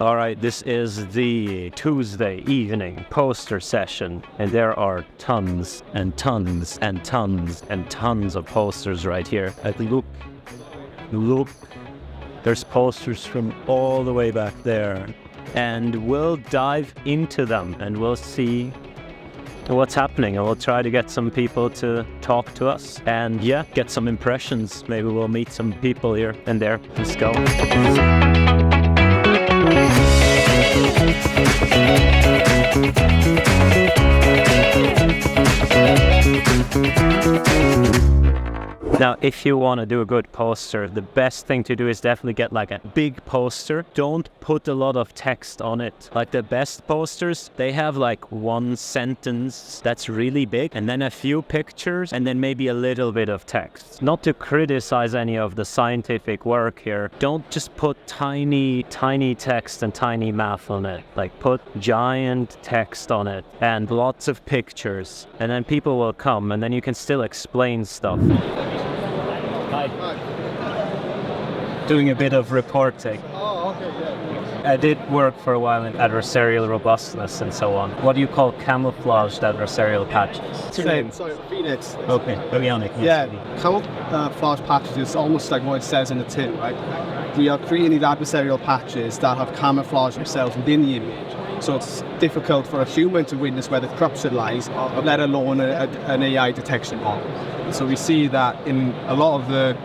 All right, this is the Tuesday evening poster session, and there are tons and tons and tons and tons of posters right here. Look, there's posters from all the way back there, and we'll dive into them and we'll see what's happening, and we'll try to get some people to talk to us and get some impressions. Maybe we'll meet some people here and there. Let's go. Now, if you want to do a good poster, the best thing to do is definitely get like a big poster. Don't put a lot of text on it. Like the best posters, they have like one sentence that's really big, and then a few pictures, and then maybe a little bit of text. Not to criticize any of the scientific work here, don't just put tiny text and tiny math on it. Like put giant text on it and lots of pictures, and then people will come, and then you can still explain stuff. Hi. Doing a bit of reporting. Oh, okay, yeah. I did work for a while in adversarial robustness and so on. What do you call camouflaged adversarial patches? Same. Sorry, Phoenix. Okay, Bionic. Yeah, camouflage patches is almost like what it says in the tin, right? We are creating these adversarial patches that have camouflaged themselves within the image. So it's difficult for a human to witness where the corruption lies, let alone an AI detection model. So we see that in a lot of the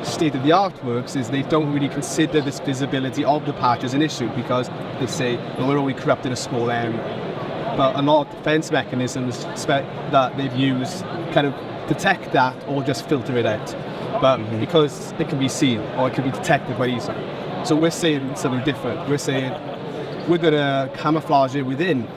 state-of-the-art works is they don't really consider this visibility of the patch as an issue because they say, well, we're only corrupting a small area. But a lot of defense mechanisms that they've used kind of detect that or just filter it out. But because it can be seen or it can be detected quite easily. So we're saying something different. We're saying we're going to camouflage it within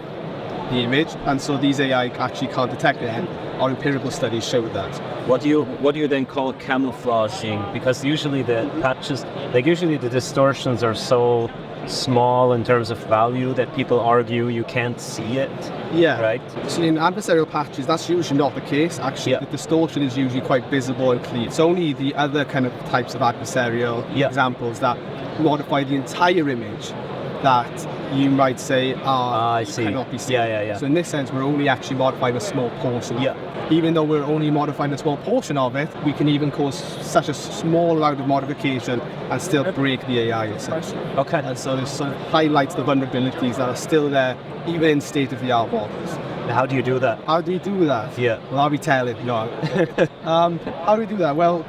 the image, and so these AI actually can't detect it. Our empirical studies show that. What do you then call camouflaging? Because usually the patches, the distortions are so small in terms of value that people argue you can't see it. Yeah. Right? So in adversarial patches, that's usually not the case. Actually, the distortion is usually quite visible and clear. It's only the other kind of types of adversarial examples that modify the entire image that you might say cannot be seen. Yeah. So in this sense, we're only actually modifying a small portion. Even though we're only modifying a small portion of it, we can even cause such a small amount of modification and still break the AI essentially. Okay. And so this sort of highlights the vulnerabilities that are still there, even in state-of-the-art models. How do you do that? How do you do that? Yeah. Well, I'll be telling you. How do we do that? Well,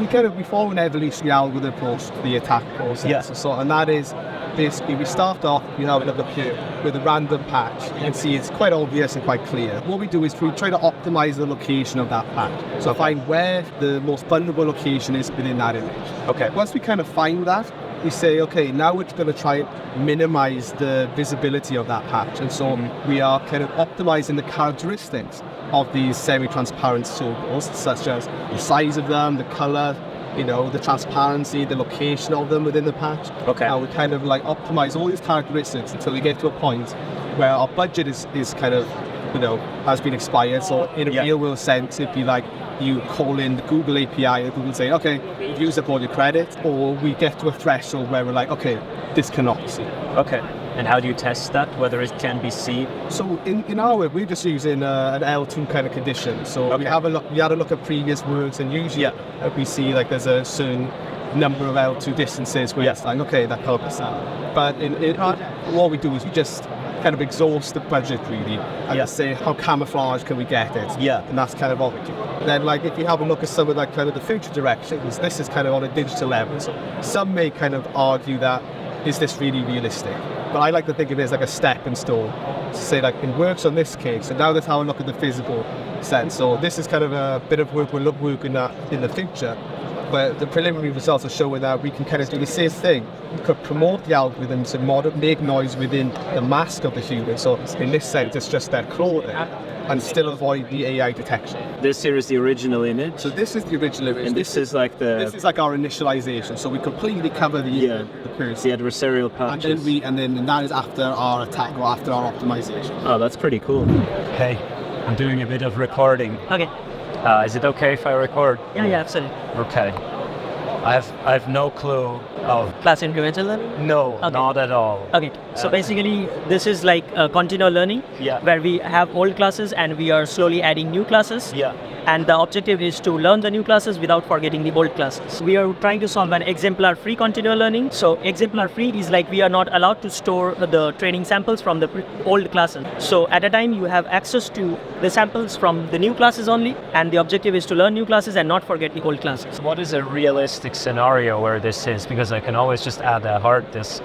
we follow an evolutionary algorithm approach to the attack process. Yeah. And that is basically we start off, we have another here with a random patch. You can see it's quite obvious and quite clear. What we do is we try to optimize the location of that patch. So find where the most vulnerable location is within that image. Okay. Once we kind of find that, we say, okay, now we're going to try and minimize the visibility of that patch. And so we are kind of optimizing the characteristics of these semi-transparent circles, such as the size of them, the color, the transparency, the location of them within the patch. Okay. And we kind of like optimize all these characteristics until we get to a point where our budget is kind of, has been expired. So in a real world sense, it'd be like you call in the Google API and Google say, okay, you've used up all your credit, or we get to a threshold where we're like, okay, this cannot be seen. Okay. And how do you test that, whether it can be seen? So in our work, we're just using an L2 kind of condition. So we had a look at previous works, and usually we see like there's a certain number of L2 distances where it's like, okay, that can't be seen. But what we do is we just kind of exhaust the budget really and say how camouflage can we get it. And that's kind of what we do. Then like if you have a look at some of like kind of the future directions, this is kind of on a digital level. So some may kind of argue that, is this really realistic? But I like to think of it as like a stepping stone. To say like it works on this case, and now let's have a look at the physical sense. So this is kind of a bit of work we're working at in the future. But the preliminary results are showing that we can kind of do the same thing. We could promote the algorithm to make noise within the mask of the human. So in this sense, it's just their clothing, and still avoid the AI detection. This here is the original image. So this is the original image. And this is like this is like our initialization. So we completely cover the person. The adversarial patches. And then that is after our attack or after our optimization. Oh, that's pretty cool. Hey, I'm doing a bit of recording. Okay. Is it okay if I record? Yeah, absolutely. Okay. I've no clue of. Class incremental learning? No, Okay. not at all. Okay, so basically this is like continual learning, Yeah. where we have old classes and we are slowly adding new classes. Yeah. And the objective is to learn the new classes without forgetting the old classes. We are trying to solve an exemplar-free continual learning. So exemplar-free is like we are not allowed to store the training samples from the old classes. So at a time you have access to the samples from the new classes only, and the objective is to learn new classes and not forget the old classes. What is a realistic scenario where this is? Because I can always just add a hard disk,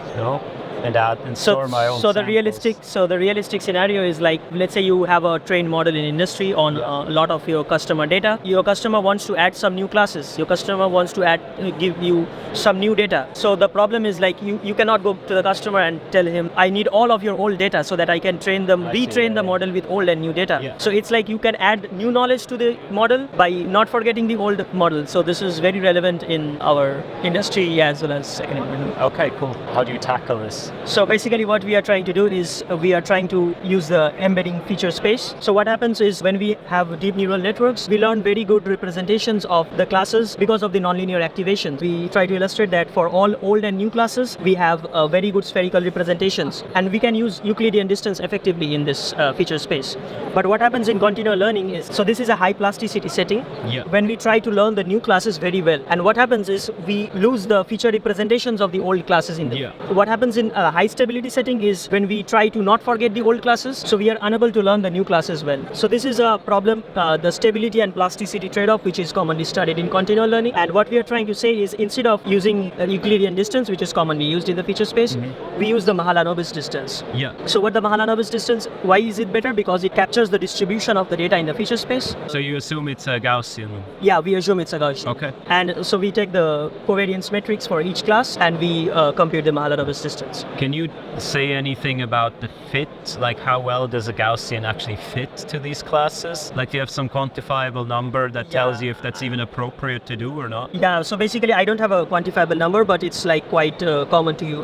and store my own. So the samples. realistic scenario is like, let's say you have a trained model in industry on a lot of your customer data. Your customer wants to add some new classes. Your customer wants to give you some new data. So the problem is like you cannot go to the customer and tell him, I need all of your old data so that I can retrain the model with old and new data. Yeah. So it's like you can add new knowledge to the model by not forgetting the old model. So this is very relevant in our industry as well as second. Okay, cool. How do you tackle this? So basically what we are trying to do is we are trying to use the embedding feature space. So what happens is when we have deep neural networks, we learn very good representations of the classes because of the nonlinear activation. We try to illustrate that for all old and new classes, we have very good spherical representations, and we can use Euclidean distance effectively in this feature space. But what happens in continual learning is, so this is a high plasticity setting. Yeah. When we try to learn the new classes very well, and what happens is we lose the feature representations of the old classes in them. Yeah. What happens in a high stability setting is when we try to not forget the old classes, so we are unable to learn the new classes well. So this is a problem, the stability and plasticity trade-off, which is commonly studied in continual learning. And what we are trying to say is, instead of using Euclidean distance, which is commonly used in the feature space, we use the Mahalanobis distance. Yeah. So what the Mahalanobis distance, why is it better? Because it captures the distribution of the data in the feature space. So you assume it's a Gaussian? Yeah, we assume it's a Gaussian. Okay. And so we take the covariance metrics for each class and we compute the Mahalanobis distance. Can you say anything about the fit? Like how well does a Gaussian actually fit to these classes? Like do you have some quantifiable number that tells you if that's even appropriate to do or not? Yeah, so basically I don't have a quantifiable number, but it's like quite common to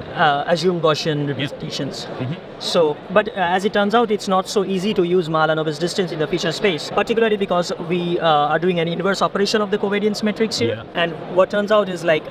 assume Gaussian representations. So, but as it turns out, it's not so easy to use Mahalanobis distance in the feature space, particularly because we are doing an inverse operation of the covariance matrix here. Yeah. And what turns out is like,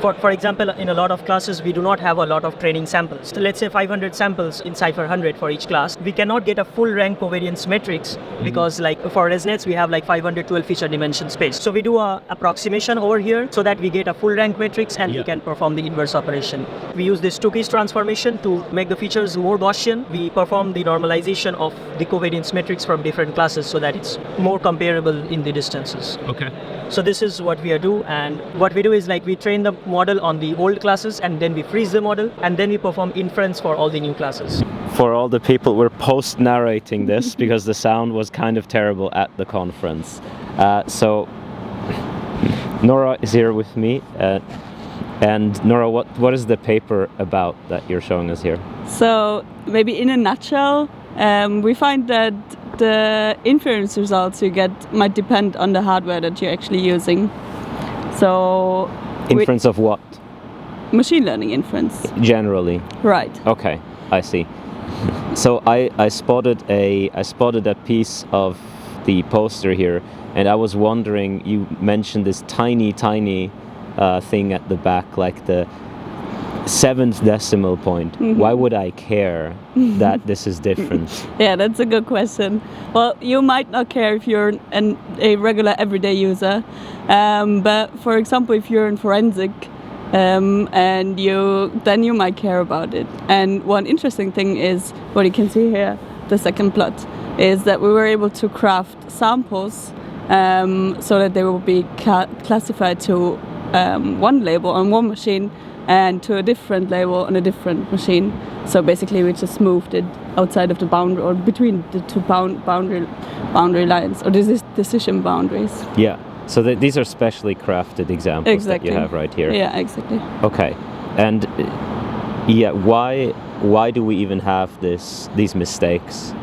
for example, in a lot of classes, we do not have a lot of training samples. So let's say 500 samples in Cypher 100 for each class. We cannot get a full rank covariance matrix because like for ResNets, we have like 512 feature dimension space. So we do a approximation over here so that we get a full rank matrix and we can perform the inverse operation. We use this two-case transformation to make the features more Gaussian. We perform the normalization of the covariance matrix from different classes so that it's more comparable in the distances. Okay. So this is what we do, and what we do is like we train the model on the old classes and then we freeze the model and then we perform inference for all the new classes. For all the people, we're post-narrating this because the sound was kind of terrible at the conference. So Nora is here with me. And Nora, what is the paper about that you're showing us here? So maybe in a nutshell, we find that the inference results you get might depend on the hardware that you're actually using. So Inference of what? Machine learning inference. Generally. Right. Okay, I see. So I spotted a piece of the poster here, and I was wondering, you mentioned this tiny thing at the back, like the 7th decimal point. Why would I care that this is different? Yeah, that's a good question. Well, you might not care if you're a regular everyday user, but for example, if you're in forensic, and you might care about it. And one interesting thing is what you can see here, the second plot, is that we were able to craft samples so that they will be classified to one label on one machine and to a different label on a different machine. So basically we just moved it outside of the boundary, or between the two boundary lines, or decision boundaries. Yeah, so these are specially crafted examples that you have right here. Yeah, exactly. Okay, and why do we even have these mistakes?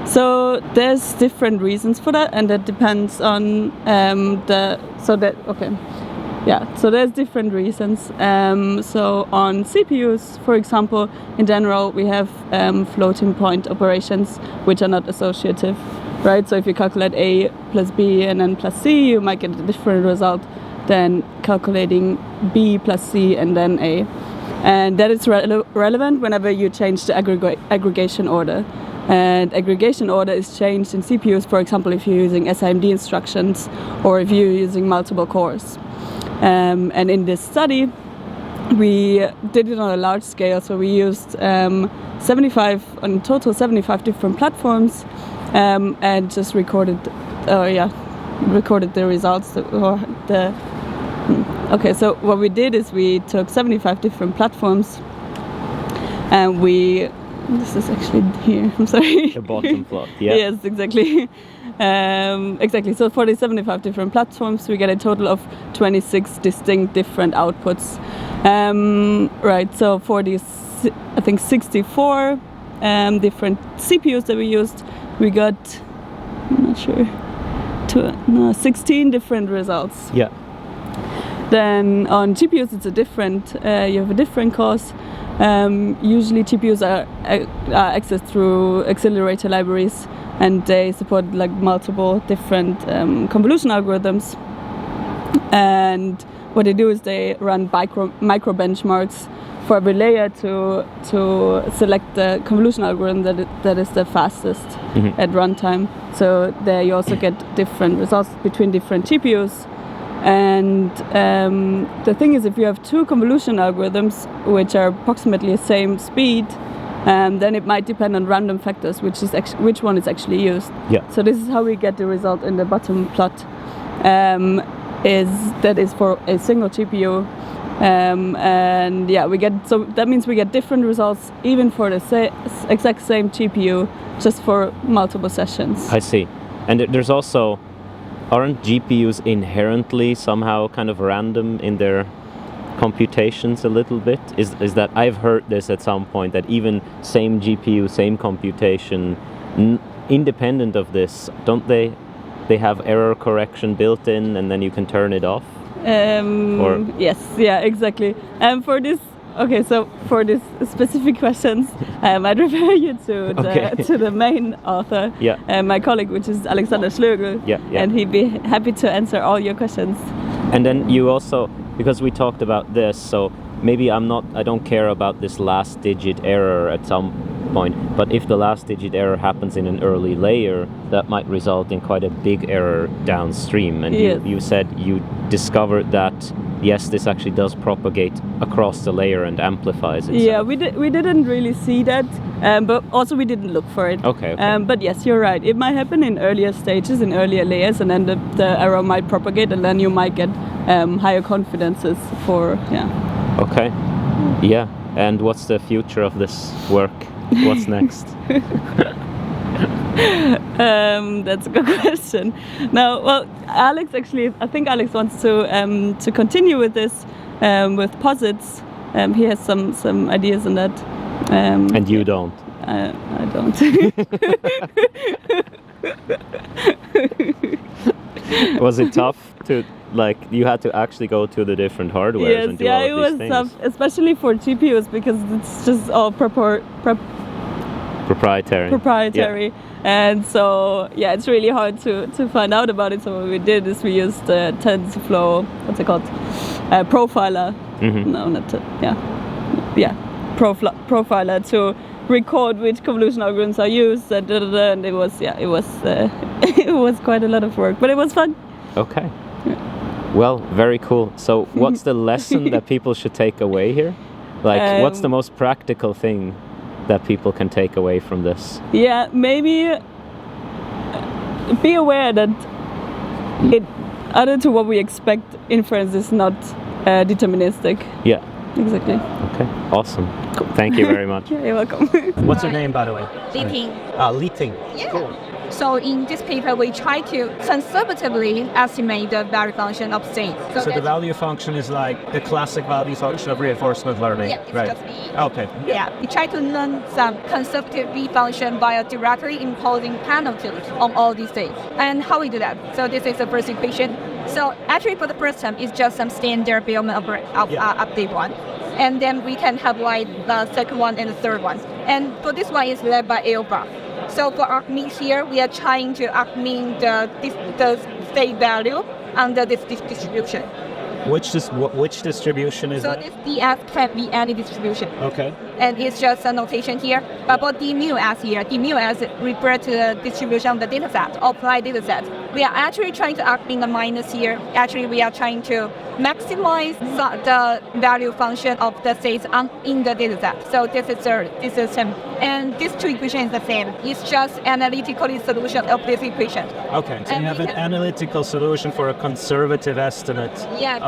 So there's different reasons for that, and that depends on So there's different reasons. So on CPUs, for example, in general, we have floating point operations which are not associative, right? So if you calculate A plus B and then plus C, you might get a different result then calculating B plus C and then A. And that is relevant whenever you change the aggregation order. And aggregation order is changed in CPUs, for example, if you're using SIMD instructions or if you're using multiple cores. And in this study, we did it on a large scale, so we used 75 different platforms and just recorded the results. Okay, so what we did is we took 75 different platforms and this is actually here, I'm sorry. The bottom plot, yeah. Yes, exactly. Exactly, so for the 75 different platforms, we get a total of 26 distinct different outputs. Right, so for these, I think 64 different CPUs that we used, we got, I'm not sure, 16 different results. Yeah. Then on GPUs, it's a different. You have a different cause. Usually, GPUs are accessed through accelerator libraries, and they support like multiple different convolution algorithms. And what they do is they run micro benchmarks for every layer to select the convolution algorithm that is the fastest at runtime. So there you also get different results between different GPUs. And the thing is, if you have two convolution algorithms which are approximately the same speed, then it might depend on random factors, which one is actually used. Yeah. So this is how we get the result in the bottom plot. That is for a single GPU, and yeah, that means we get different results even for the exact same GPU, just for multiple sessions. I see. And there's also, aren't GPUs inherently somehow kind of random in their computations a little bit? Is that, I've heard this at some point, that even same GPU, same computation, independent of this, don't they have error correction built in and then you can turn it off? Yes, yeah, exactly. For this specific questions, I'd refer you to the main author, my colleague, which is Alexander Schlögl, and he'd be happy to answer all your questions. And then you also, because we talked about this, so maybe I don't care about this last digit error at some point, but if the last digit error happens in an early layer, that might result in quite a big error downstream. And you said you discovered that, yes, this actually does propagate across the layer and amplifies it. Yeah, we didn't really see that, but also we didn't look for it. Okay. But yes, you're right. It might happen in earlier stages, in earlier layers, and then the error might propagate, and then you might get higher confidences for, Okay. Yeah. And what's the future of this work? What's next? That's a good question. Now, well, I think Alex wants to continue with this with posits. He has some ideas on that. And you don't? I don't. Was it tough to, like, you had to actually go to the different hardware and do all of these things? Yeah, it was tough, especially for GPUs, because it's just all proprietary. And so, yeah, it's really hard to find out about it. So what we did is we used the TensorFlow, what's it called? Profiler. No, not Profiler to record which convolution algorithms are used, and it was it was quite a lot of work, but it was fun. Okay. Well, very cool. So what's the lesson that people should take away here? Like, what's the most practical thing that people can take away from this? Yeah, maybe be aware that other to what we expect, inference is not deterministic. Yeah. Exactly. Okay, awesome. Cool. Thank you very much. Yeah, you're welcome. What's your name, by the way? Liting. Liting. Yeah. Cool. So in this paper, we try to conservatively estimate the value function of things. So the value function is like the classic value function of reinforcement learning, yeah, it's right? Just okay. Yeah, we try to learn some conservative V function by directly imposing penalties on all these things. And how we do that? So this is the first equation. So actually for the first term, it's just some standard Bellman update one. And then we can have like the second one and the third one. And for this one, it's led by alpha. So for argmin here, we are trying to argmin the state value under this distribution. Which distribution is So that? this ds can be any distribution. Okay. And it's just a notation here. But for d mu s here, d mu s refers to the distribution of the dataset, applied dataset. We are actually trying to act in the minus here. Actually, we are trying to maximize the value function of the states in the dataset. So this is same. And these two equations is the same. It's just analytically solution of this equation. Okay, so And you have we an can- analytical solution for a conservative estimate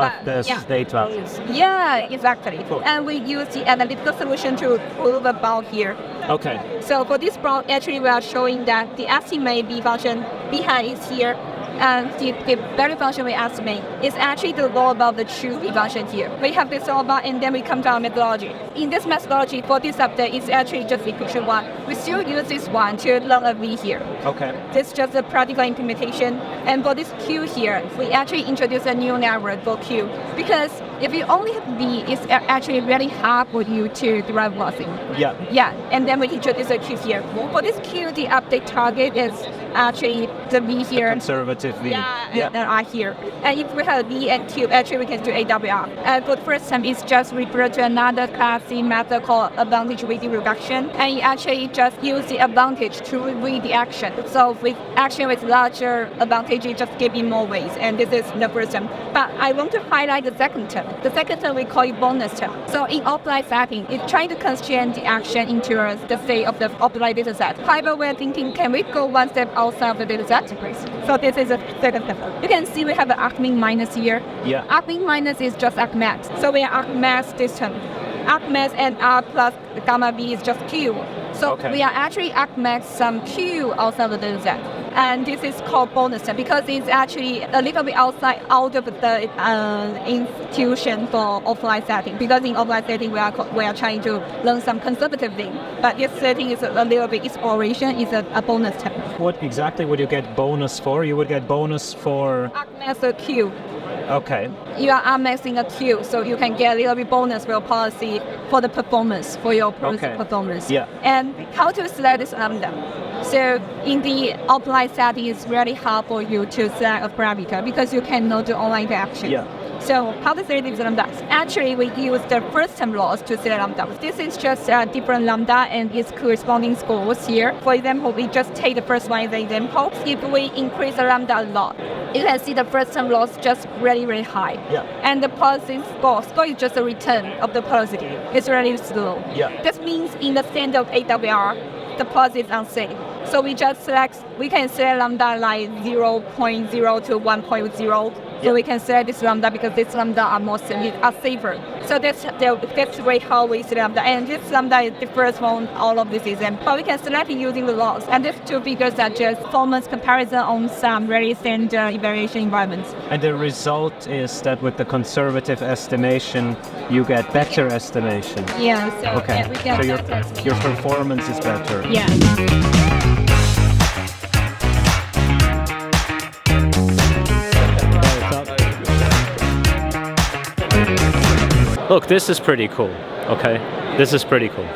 of the state values. Yeah, exactly. Cool. And we use the analytical solution to prove about here. Okay. So for this problem, actually we are showing that the estimate B function behind is here, and the value function we estimate is actually the law about the true B function here. We have this law about, and then we come to our methodology. In this methodology, for this update, it's actually just equation 1. We still use this one to learn a V here. Okay. This is just a practical implementation. And for this Q here, we actually introduce a new network for Q. Because if you only have V, it's actually really hard for you to derive velocity. Yeah. Yeah, and then we introduce a Q here. For this Q, the update target is actually the V here. Conservative V. And R here. And if we have V and Q, actually we can do AWR. And for the first time, it's just referred to another class C method called advantage weighted reduction. And it actually just use the advantage to read the action. So with action with larger advantage, it just give you more weights. And this is the first term. But I want to highlight the second term. The second term we call it bonus term. So in offline setting, it's trying to constrain the action into the state of the offline data set. However, we're thinking, can we go one step outside of the data set? So this is a second step. You can see we have an arcmin minus here. Yeah. Arcmin minus is just arcmax. So we are arcmax this term. Arcmax and R plus gamma B is just Q. So Okay. we are actually arcmax some Q outside of the data set. And this is called bonus term because it's actually a little bit out of the institution for offline setting. Because in offline setting, we are trying to learn some conservative thing. But this setting is a little bit exploration, is a bonus term. What exactly would you get bonus for? You would get bonus for... Arcmax a Q. Okay. You are arcmaxing a Q, so you can get a little bit bonus for your policy for the performance, for your Okay. performance. Yeah. And how to select this lambda? So in the offline setting, it's really hard for you to select a parameter because you cannot do online interaction. Yeah. So how to select these lambdas? Actually, we use the first term laws to select lambdas. This is just a different lambda and its corresponding scores here. For example, we just take the first one as an example. If we increase the lambda a lot, you can see the first term loss just really, really high. Yeah. And the policy score is just a return of the policy. It's really slow. Yeah. This means in the standard of AWR, the policy is unsafe. So we just we can select lambda like 0.0 to 1.0. So we can select this lambda because this lambda are safer. So that's the way how we select lambda. And this lambda differs from all of these examples. But we can select it using the laws. And these two figures are just performance comparison on some very standard evaluation environments. And the result is that with the conservative estimation, you get better estimation. Yeah. So Okay. we get So better your performance is better. Yeah. Look, this is pretty cool. Okay, this is pretty cool.